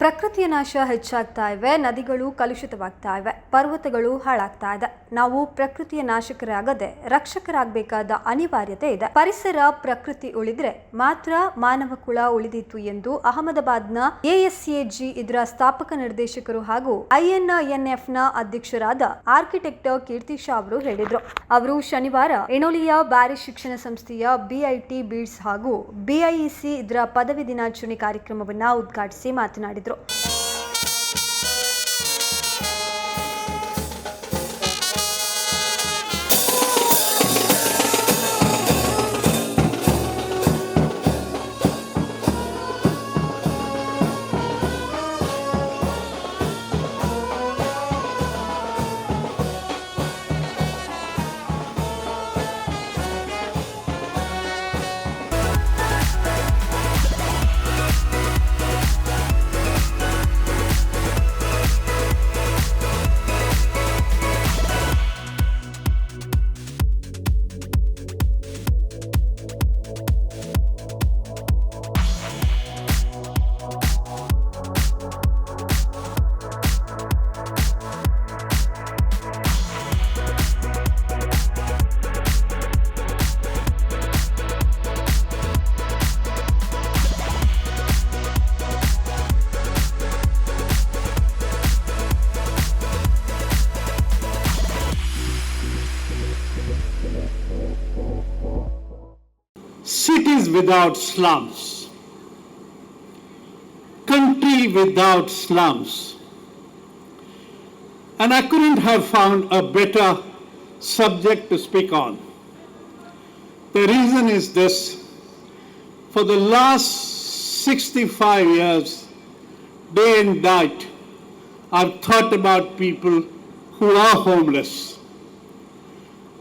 ಪ್ರಕೃತಿಯ ನಾಶ ಹೆಚ್ಚಾಗ್ತಾ ಇವೆ, ನದಿಗಳು ಕಲುಷಿತವಾಗ್ತಾ ಇವೆ, ಪರ್ವತಗಳು ಹಾಳಾಗ್ತಾ ಇದೆ. ನಾವು ಪ್ರಕೃತಿಯ ನಾಶಕರಾಗದೆ ರಕ್ಷಕರಾಗಬೇಕಾದ ಅನಿವಾರ್ಯತೆ ಇದೆ. ಪರಿಸರ ಪ್ರಕೃತಿ ಉಳಿದ್ರೆ ಮಾತ್ರ ಮಾನವ ಕುಲ ಉಳಿದಿತ್ತು ಎಂದು ಅಹಮದಾಬಾದ್ನ ಎಎಸ್ಎಜಿ ಇದರ ಸ್ಥಾಪಕ ನಿರ್ದೇಶಕರು ಹಾಗೂ ಐಎನ್ಎನ್ಎಫ್ನ ಅಧ್ಯಕ್ಷರಾದ ಆರ್ಕಿಟೆಕ್ಟ್ ಕೀರ್ತಿ ಶಾ ಅವರು ಹೇಳಿದ್ರು. ಅವರು ಶನಿವಾರ ಎನೋಲಿಯ ಬ್ಯಾರಿ ಶಿಕ್ಷಣ ಸಂಸ್ಥೆಯ ಬಿಐಟಿ ಬೀಡ್ಸ್ ಹಾಗೂ ಬಿಐಇಸಿ ಇದರ ಪದವಿ ದಿನಾಚರಣೆ ಕಾರ್ಯಕ್ರಮವನ್ನು ಉದ್ಘಾಟಿಸಿ ಮಾತನಾಡಿದರು. Cities without slums, country without slums, and I couldn't have found a better subject to speak on. The reason is this: for the last 65 years, day and night, I've thought about people who are homeless,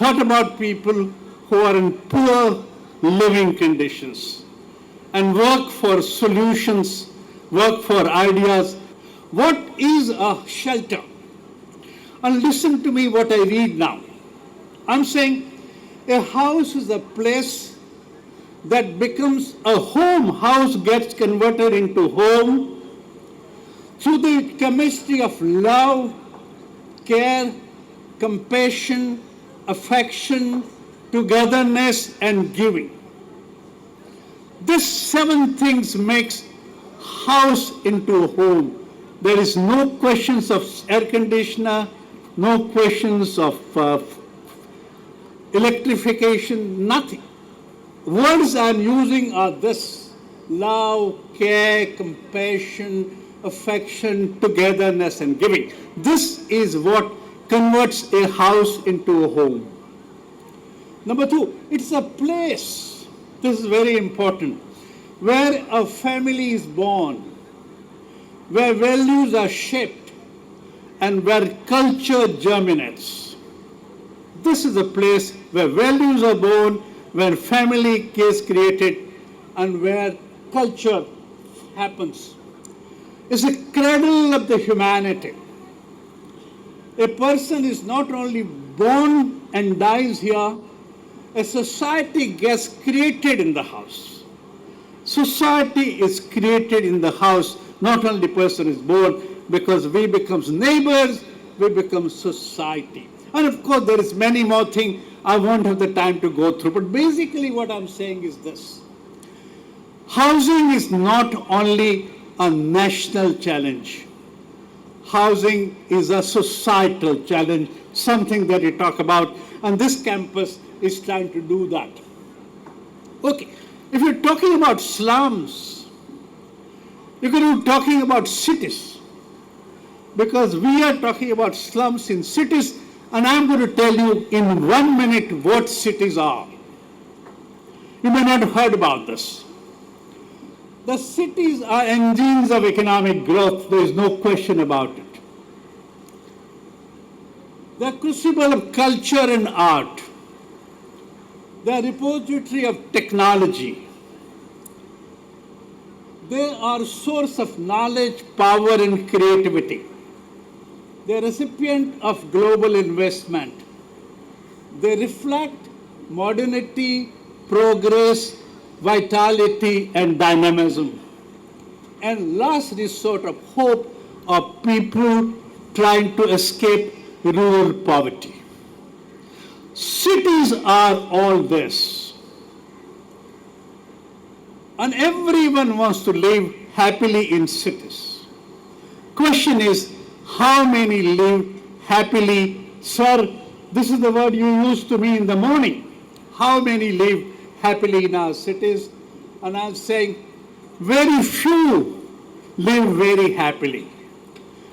thought about people who are in poor living conditions, and work for solutions, work for ideas. What is a shelter? And listen to me what I read now. I'm saying a house is a place that becomes a home. House gets converted into home through the chemistry of love, care, compassion, affection, togetherness and giving. These 7 things makes house into a home. There is no questions of air conditioner, no questions of electrification, nothing. Words I am using are this: love, care, compassion, affection, togetherness and giving. This is what converts a house into a home. Number 2, it's a place, this is very important, where a family is born, where values are shaped, and where culture germinates. This is a place where values are born, where family is created, and where culture happens. It's a cradle of the humanity. A person is not only born and dies here, a society gets created in the house. Society is created in the house. Not only the person is born, because we become neighbors, we become society. And of course there is many more things I won't have the time to go through. But basically what I'm saying is this: housing is not only a national challenge. Housing is a societal challenge, something that we talk about, and this campus is trying to do that. Okay, if you're talking about slums, you could be talking about cities, because we are talking about slums in cities, and I'm going to tell you in 1 minute what cities are. You may not have heard about this. The cities are engines of economic growth, there is no question about it. They're crucible of culture and art. They are repository of technology. They are source of knowledge, power and creativity. They are recipient of global investment. They reflect modernity, progress, vitality and dynamism. and last resort of hope of people trying to escape rural poverty. Cities are all this. And everyone wants to live happily in cities. Question is, how many live happily? Sir, this is the word you used to me in the morning. How many live happily in our cities? And I'm saying, very few live very happily.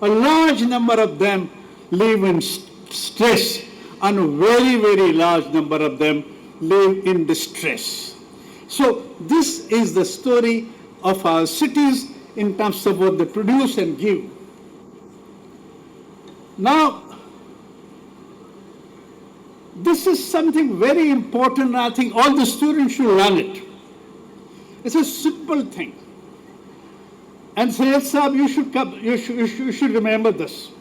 A large number of them live in stress, and a very, very large number of them live in distress. So this is the story of our cities in terms of what they produce and give. Now, this is something very important. I think all the students should learn it. It's a simple thing. And Syed Saab, you should remember this.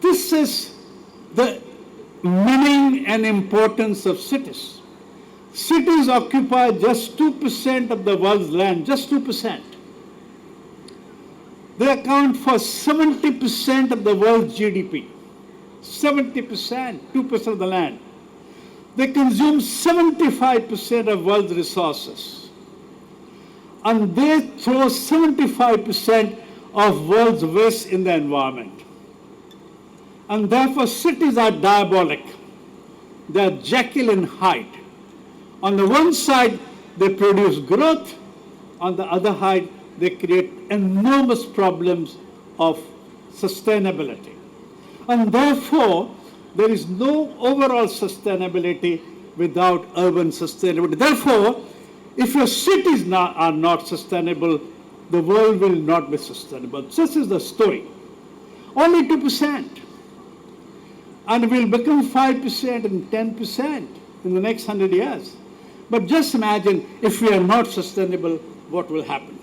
This is the meaning and importance of cities. Cities occupy just 2% of the world's land, just 2%. They account for 70% of the world's GDP. 70%, 2% of the land. They consume 75% of world's resources. And they throw 75% of world's waste in the environment. And therefore cities are diabolic. They are Jekyll and Hyde. On the one side, they produce growth. On the other side, they create enormous problems of sustainability. And therefore, there is no overall sustainability without urban sustainability. Therefore, if your cities are not sustainable, the world will not be sustainable. This is the story. Only 2%. And will become 5% and 10% in the next 100 years. But just imagine, if we are not sustainable, what will happen?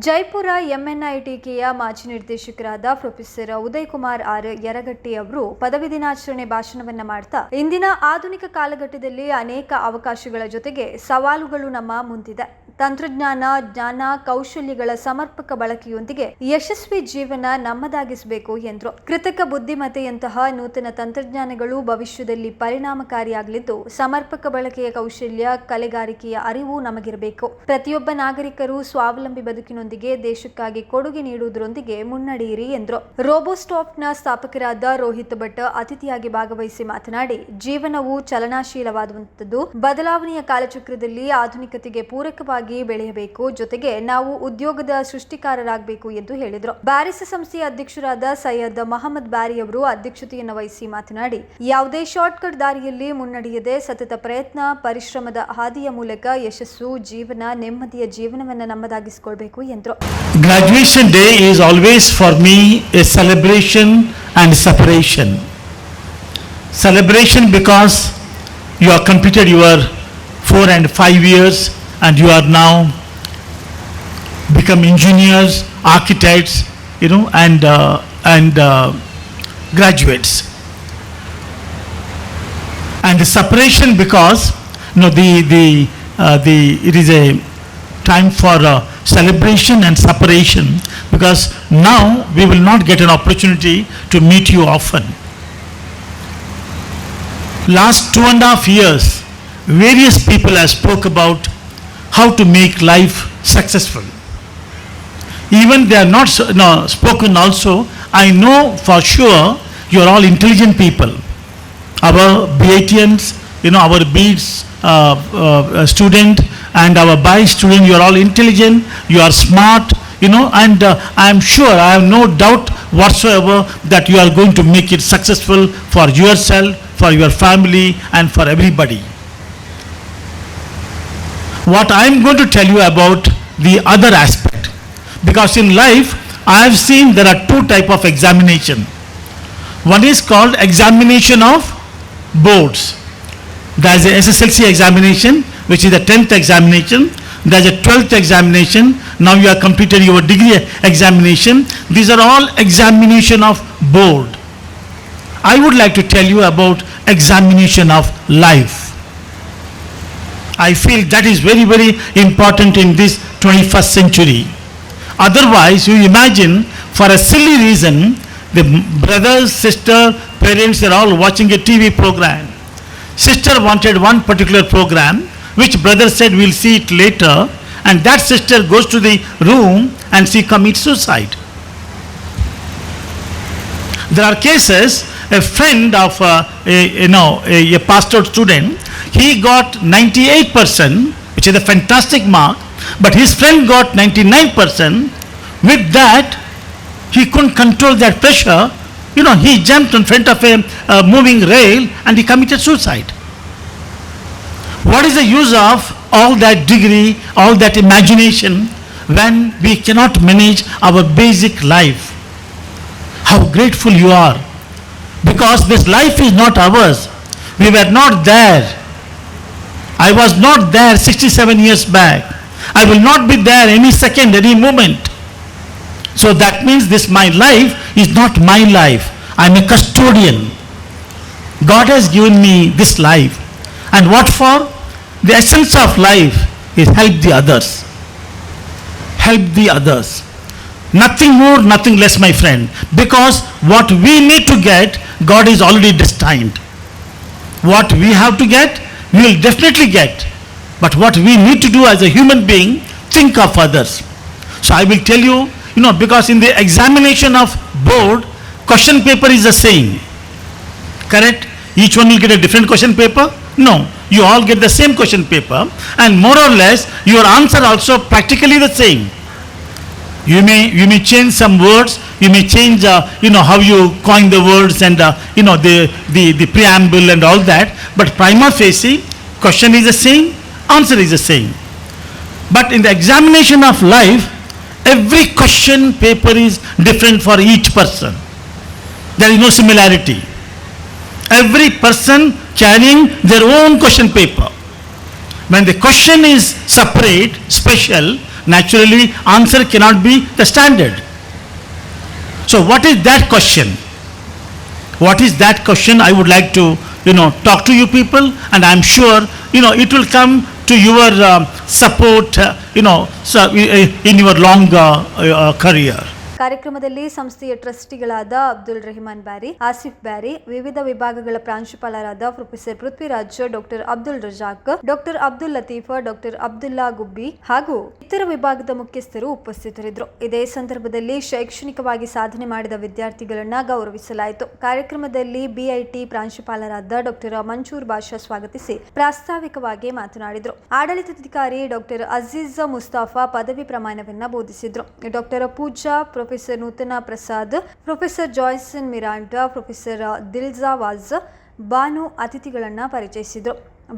Jaipur ಎಂಎನ್ಐಟಿಕೆಯ ಮಾಜಿ ನಿರ್ದೇಶಕರಾದ professor Uday Kumar R Yaragatti ಅವರು ಪದವಿ ದಿನಾಚರಣೆ ಭಾಷಣವನ್ನ ಮಾಡ್ತಾ, ಇಂದಿನ ಆಧುನಿಕ ಕಾಲಘಟ್ಟದಲ್ಲಿ ಅನೇಕ ಅವಕಾಶಗಳ ಜೊತೆಗೆ ಸವಾಲುಗಳು ನಮ್ಮ ಮುಂದಿದೆ. ತಂತ್ರಜ್ಞಾನ, ಜ್ಞಾನ, ಕೌಶಲ್ಯಗಳ ಸಮರ್ಪಕ ಬಳಕೆಯೊಂದಿಗೆ ಯಶಸ್ವಿ ಜೀವನ ನಮ್ಮದಾಗಿಸಬೇಕು ಎಂದರು. ಕೃತಕ ಬುದ್ಧಿಮತ್ತೆಯಂತಹ ನೂತನ ತಂತ್ರಜ್ಞಾನಗಳು ಭವಿಷ್ಯದಲ್ಲಿ ಪರಿಣಾಮಕಾರಿಯಾಗಲಿದ್ದು, ಸಮರ್ಪಕ ಬಳಕೆಯ ಕೌಶಲ್ಯ, ಕಲೆಗಾರಿಕೆಯ ಅರಿವು ನಮಗಿರಬೇಕು. ಪ್ರತಿಯೊಬ್ಬ ನಾಗರಿಕರು ಸ್ವಾವಲಂಬಿ ಬದುಕಿನೊಂದಿಗೆ ದೇಶಕ್ಕಾಗಿ ಕೊಡುಗೆ ನೀಡುವುದರೊಂದಿಗೆ ಮುನ್ನಡೆಯಿರಿ ಎಂದರು. ರೋಬೋಸ್ಟಾಪ್ನ ಸ್ಥಾಪಕರಾದ ರೋಹಿತ್ ಭಟ್ ಅತಿಥಿಯಾಗಿ ಭಾಗವಹಿಸಿ ಮಾತನಾಡಿ, ಜೀವನವು ಚಲನಾಶೀಲವಾದಂಥದ್ದು. ಬದಲಾವಣೆಯ ಕಾಲಚಕ್ರದಲ್ಲಿ ಆಧುನಿಕತೆಗೆ ಪೂರಕವಾಗಿ ಬೆಳೆಯಬೇಕು, ಜೊತೆಗೆ ನಾವು ಉದ್ಯೋಗದ ಸೃಷ್ಟಿಕಾರರಾಗಬೇಕು ಎಂದು ಹೇಳಿದರು. ಬ್ಯಾರಿಸ್ ಸಂಸ್ಥೆಯ ಅಧ್ಯಕ್ಷರಾದ ಸೈಯದ್ ಮಹಮ್ಮದ್ ಬ್ಯಾರಿ ಅವರು ಅಧ್ಯಕ್ಷತೆಯನ್ನು ವಹಿಸಿ ಮಾತನಾಡಿ, ಯಾವುದೇ ಶಾರ್ಟ್ಕಟ್ ದಾರಿಯಲ್ಲಿ ಮುನ್ನಡೆಯದೆ ಸತತ ಪ್ರಯತ್ನ, ಪರಿಶ್ರಮದ ಹಾದಿಯ ಮೂಲಕ ಯಶಸ್ಸು, ಜೀವನ, ನೆಮ್ಮದಿಯ ಜೀವನವನ್ನು ನಮ್ಮದಾಗಿಸಿಕೊಳ್ಳಬೇಕು ಎಂದರು. Graduation day is always for me a celebration and separation. Celebration because you have completed your 4 and 5 years and you are now become engineers, architects, and graduates. And the separation because it is a time for celebration and separation, because now we will not get an opportunity to meet you often. Last 2.5 years, various people have spoke about how to make life successful. Even they are not spoken also, I know for sure you are all intelligent people. Our BITians, our BEADS student and our BI student, you are all intelligent, you are smart, and I am sure, I have no doubt whatsoever that you are going to make it successful for yourself, for your family and for everybody. What I am going to tell you about the other aspect, because in life I have seen there are 2 types of examination. One is called examination of boards. There is a SSLC examination, which is the 10th examination. There is a 12th examination. Now you have completed your degree examination. These are all examination of board. I would like to tell you about examination of life. I feel that is very, very important in this 21st century. Otherwise, you imagine, for a silly reason, the brothers, sister, parents are all watching a TV program. Sister wanted one particular program, which brother said we'll see it later, and that sister goes to the room and she commits suicide. There are cases, a friend of a pastoral student, he got 98%, which is a fantastic mark, but his friend got 99%. With that, he couldn't control that pressure. He jumped in front of a moving rail and he committed suicide. What is the use of all that degree, all that imagination, when we cannot manage our basic life? How grateful you are, because this life is not ours. We were not there. I was not there 67 years back. I will not be there any second, any moment. So that means this my life is not my life. I am a custodian. God has given me this life. And what for? The essence of life is help the others. Help the others. Nothing more, nothing less, my friend. Because what we need to get, God is already destined. What we have to get, we will definitely get. But what we need to do as a human being, think of others. So I will tell you, because in the examination of board, question paper is the same. Correct? Each one will get a different question paper? No. You all get the same question paper, and more or less your answer also practically the same. You may change some words, you may change how you coin the words and the preamble and all that, but prima facie question is the same, answer is the same. But in the examination of life, every question paper is different for each person. There is no similarity. Every person carrying their own question paper. When the question is separate, special, naturally answer cannot be the standard. So what is that question? What is that question? I would like to talk to you people, and I am sure it will come to your support in your long career. ಕಾರ್ಯಕ್ರಮದಲ್ಲಿ ಸಂಸ್ಥೆಯ ಟ್ರಸ್ಟಿಗಳಾದ ಅಬ್ದುಲ್ ರೆಹಮಾನ್ ಬ್ಯಾರಿ, ಆಸಿಫ್ ಬ್ಯಾರಿ, ವಿವಿಧ ವಿಭಾಗಗಳ ಪ್ರಾಂಶುಪಾಲರಾದ professor Prithviraj, doctor Abdul Razak, doctor Abdul Latif, doctor Abdulla Gubbi ಹಾಗೂ ಇತರ ವಿಭಾಗದ ಮುಖ್ಯಸ್ಥರು ಉಪಸ್ಥಿತರಿದ್ದರು. ಇದೇ ಸಂದರ್ಭದಲ್ಲಿ ಶೈಕ್ಷಣಿಕವಾಗಿ ಸಾಧನೆ ಮಾಡಿದ ವಿದ್ಯಾರ್ಥಿಗಳನ್ನ ಗೌರವಿಸಲಾಯಿತು. ಕಾರ್ಯಕ್ರಮದಲ್ಲಿ ಬಿಐಟಿ ಪ್ರಾಂಶುಪಾಲರಾದ ಡಾಕ್ಟರ್ ಮನ್ಸೂರ್ ಬಾಷಾ ಸ್ವಾಗತಿಸಿ ಪ್ರಾಸ್ತಾವಿಕವಾಗಿ ಮಾತನಾಡಿದರು. ಆಡಳಿತಾಧಿಕಾರಿ ಡಾಕ್ಟರ್ ಅಜೀಜ್ ಮುಸ್ತಾಫಾ ಪದವಿ ಪ್ರಮಾಣವನ್ನ ಬೋಧಿಸಿದ್ರು. ಡಾಕ್ಟರ್ ಪೂಜಾ, ಪ್ರೊಫೆಸರ್ ನೂತನ Prasad, professor ಜಾಯ್ಸನ್ Miranda, professor ದಿಲ್ಜಾವಾಜ್ Banu ಅತಿಥಿಗಳನ್ನ ಪರಿಚಯಿಸಿದ್ರು.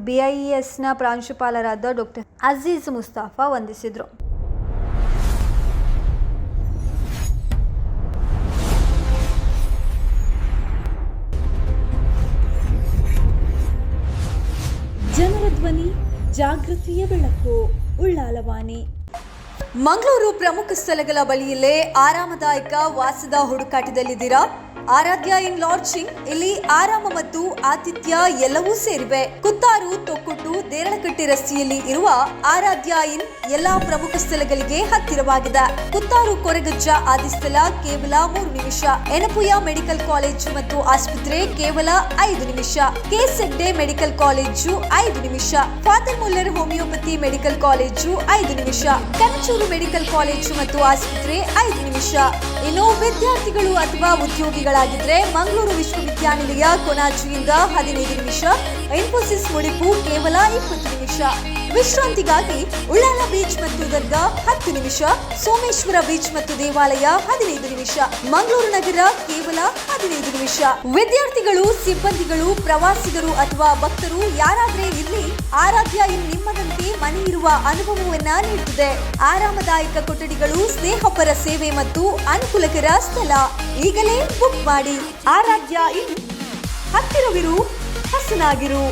ಬಿಐಇಎಸ್ನ ಪ್ರಾಂಶುಪಾಲರಾದ ಡಾಕ್ಟರ್ ಅಜೀಜ್ ಮುಸ್ತಾಫಾ ವಂದಿಸಿದ್ರು. ಜನರ ಧ್ವನಿ, ಜಾಗೃತಿಯ ಬೆಳಕು, ಉಳ್ಳಾಲವಾಣಿ. ಮಂಗಳೂರು ಪ್ರಮುಖ ಸ್ಥಳಗಳ ಬಳಿಯಲ್ಲೇ ಆರಾಮದಾಯಕ ವಾಸದ ಹುಡುಕಾಟದಲ್ಲಿದ್ದೀರಾ? ಆರಾಧ್ಯ ಇನ್ ಲಾಡ್ಜಿಂಗ್. ಇಲ್ಲಿ ಆರಾಮ ಮತ್ತು ಆತಿಥ್ಯ ಎಲ್ಲವೂ ಸೇರಿವೆ. ಕುತ್ತಾರು, ತೊಕ್ಕೊಟ್ಟು, ದೇರಳಕಟ್ಟೆ ರಸ್ತೆಯಲ್ಲಿ ಇರುವ ಆರಾಧ್ಯ ಇನ್ ಎಲ್ಲಾ ಪ್ರಮುಖ ಸ್ಥಳಗಳಿಗೆ ಹತ್ತಿರವಾಗಿದೆ. ಕುತ್ತಾರು ಕೊರಗಜ್ಜ ಆದಿಸ್ಥಳ ಕೇವಲ 3 ನಿಮಿಷ. ಎನಪುಯ ಮೆಡಿಕಲ್ ಕಾಲೇಜು ಮತ್ತು ಆಸ್ಪತ್ರೆ ಕೇವಲ 5 ನಿಮಿಷ. ಕೆಎಸ್ ಹೆಗ್ಡೆ ಮೆಡಿಕಲ್ ಕಾಲೇಜು 5 ನಿಮಿಷ. Father Muller homeopathy medical college 5 ನಿಮಿಷ. ಕನಚೂರು ಮೆಡಿಕಲ್ ಕಾಲೇಜು ಮತ್ತು ಆಸ್ಪತ್ರೆ 5 ನಿಮಿಷ. ಇನ್ನು ವಿದ್ಯಾರ್ಥಿಗಳು ಅಥವಾ ಉದ್ಯೋಗಿಗಳಾಗಿದ್ರೆ ಮಂಗಳೂರು ವಿಶ್ವವಿದ್ಯಾನಿಲಯ ಕೊನಾಜಿಯಿಂದ 15 ನಿಮಿಷ. ಇನ್ಫೋಸಿಸ್ ಮುಡಿಪು ಕೇವಲ 20 ನಿಮಿಷ. ವಿಶ್ರಾಂತಿಗಾಗಿ ಉಳ್ಳಾಲ ಬೀಚ್ ಮತ್ತು ದರ್ಗಾ 10 ನಿಮಿಷ. ಸೋಮೇಶ್ವರ ಬೀಚ್ ಮತ್ತು ದೇವಾಲಯ 15 ನಿಮಿಷ. ಮಂಗಳೂರು ನಗರ ಕೇವಲ 15 ನಿಮಿಷ. ವಿದ್ಯಾರ್ಥಿಗಳು, ಸಿಬ್ಬಂದಿಗಳು, ಪ್ರವಾಸಿಗರು ಅಥವಾ ಭಕ್ತರು ಯಾರಾದ್ರೆ ಇರ್ಲಿ, ಆರಾಧ್ಯ ಇನ್ ನಿಮ್ಮದಂತೆ ಮನೆ ಇರುವ ಅನುಭವವನ್ನ ನೀಡುತ್ತದೆ. ಆರಾಮದಾಯಕ ಕೊಠಡಿಗಳು, ಸ್ನೇಹಪರ ಸೇವೆ ಮತ್ತು ಅನುಕೂಲಕರ ಸ್ಥಳ. ಈಗಲೇ ಬುಕ್ ಮಾಡಿ. ಆರಾಧ್ಯ ಇನ್, ಹತ್ತಿರವಿರು, ಹಸನಾಗಿರು.